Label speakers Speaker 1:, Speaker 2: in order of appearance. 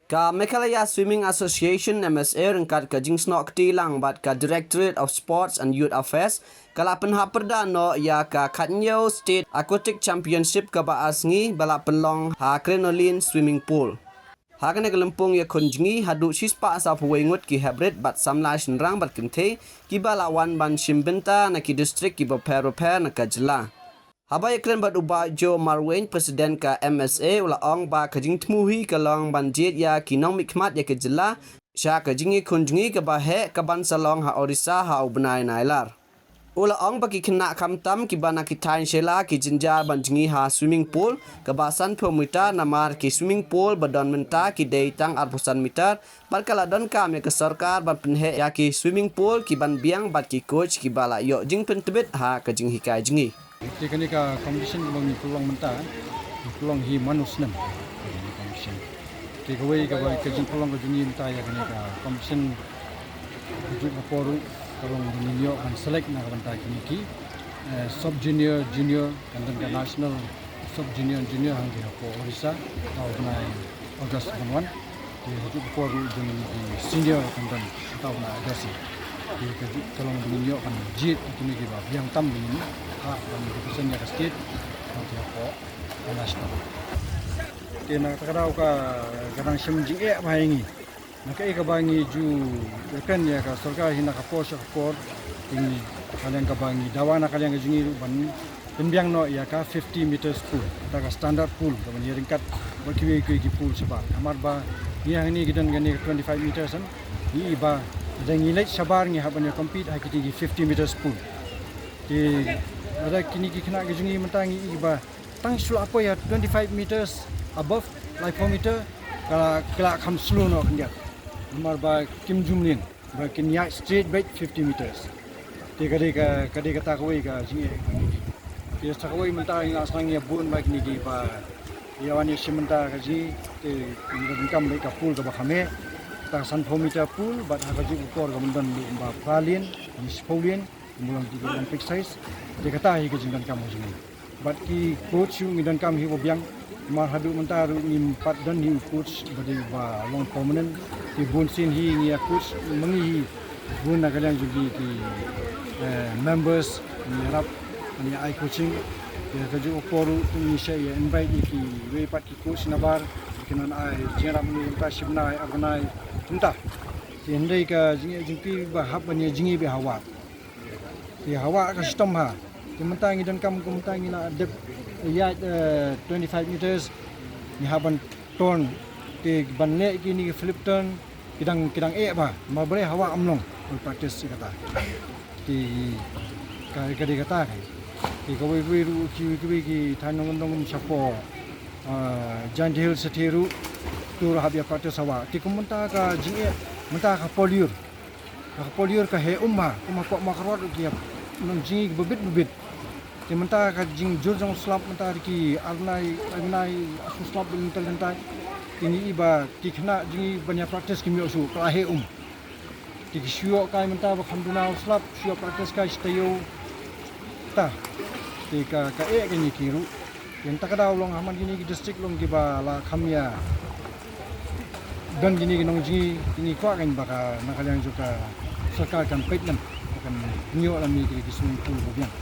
Speaker 1: Ka Meghalaya Swimming Association MSA rengkat ka jingsnok ketilang bat ka Directorate of Sports and Youth Affairs kala Pynhab Pyrda no ya ka Khatnyo State Aquatic Championship ka ba asngi bala penlong ha Crinoline Swimming Pool. Ha kena kelempung ya konjngi hadu sispa asa puwengut ki hybrid bat samla shenrang bat kente ki bala wan ban shimbenta na ki district ki repair na ka jela. Habai kren bat uba Jo Marwain presiden ka MSA ula ong ba kajing tmuhi ka long banjit ya kinong mikmat ya ke jela sya kajingi kunjungi ka ba he ka ban salong ha Orissa ha ubnai nailar. Ula ong bagi kena kamtam ki bana ki tain shela ki jinjar banjingi ha swimming pool ka basan meter namar ki swimming pool badon menta ki deitang arpusan meter barkala don kam ya ke sarkar ban penhe ya ki swimming pool ki ban biang bat ki coach ki bala yo jing pentebit ha kajing hikai jingi.
Speaker 2: Di kini ka competition bang pulang mentah, pulang hi manus nem competition. Di kawai ka bai kajing pulang ka juni mentah ya kini ka competition tujuh kaporu kalau dunia kan select nak mentah kini ki sub junior junior dan ka national sub junior junior hang di ko Orissa tahun nai August bulan di tujuh kaporu juni senior kan tahun nai August. Di kalau dunia kan jit kini ki ba yang tam ini hak dan keputusan yang state nanti apa nasional. Di nak terkadang ka kadang semjing apa ini. Nak ka bangi ju kan ya ka sarkar hina ka pos ini kalian ka bangi dawana kalian ka jungi ban penbiang no ya ka 50 meters pool ta ka standard pool ka ban ringkat bakiwe ki pool sebab amar ba yang ini gidan gani 25 meters an ni ba dan nilai sabar ni haban ya compete ha kiti 50 meters pool. Di ada kini kena gejungi mentangi iba tang sul apa ya 25 meters above like 4 meter kala kam slow no kendia nomor ba kim jumlin ba kinya straight back 50 meters te kade kata kawai ka jingi te sakawai mentangi asang ya bun ba kini di ba ya wani simenta ka ji te ngam ka pool ka ba khame ta san 4 meter pool ba ha ka ji ukor ka mundan ba pralin ni spolin mulang di Olympic size dia kata hi ke jingdan kamu sini but ki coach yu ngidan kam hi bobiang mar hadu mentaru ni 4 dan hi coach badi ba long permanent ki bun sin hi ni coach mengi bun na kalian juga ki members ni harap ni ai coaching dia kerja oporu ni saya invite ki we pat ki coach nabar kinan ai jeram ni ta shibna ai agnai tunta jendai ka jingki ba hab ni jingi be hawa di hawa ka sistem ha sementara dan kamu kementangi la dep ya 25 meters ni haban ton di banle kini flip turn kidang ba ma boleh hawa amlong practice kata di kata di kawai wiru ki tanong ndong sapo jandil setiru tur habia practice hawa di kementar ka jinge mentah ka poliur ka he umma ko makarot ki nang jingi bebit di mentah ka jing jurjong slap mentah ki arnai asu slap bentai ini iba ki kena jingi banyak praktis ki miosu kelahe di syuok kai mentah bakhamduna slap syuok praktis kai stayo ta di ka kini kiru yang tak ada ulong haman gini ki district long ki ba la khamya dan gini nong jingi ini kwa kan baka nakaliang juga sarkar kan pait kan nyo lami ki swimming pool bobiang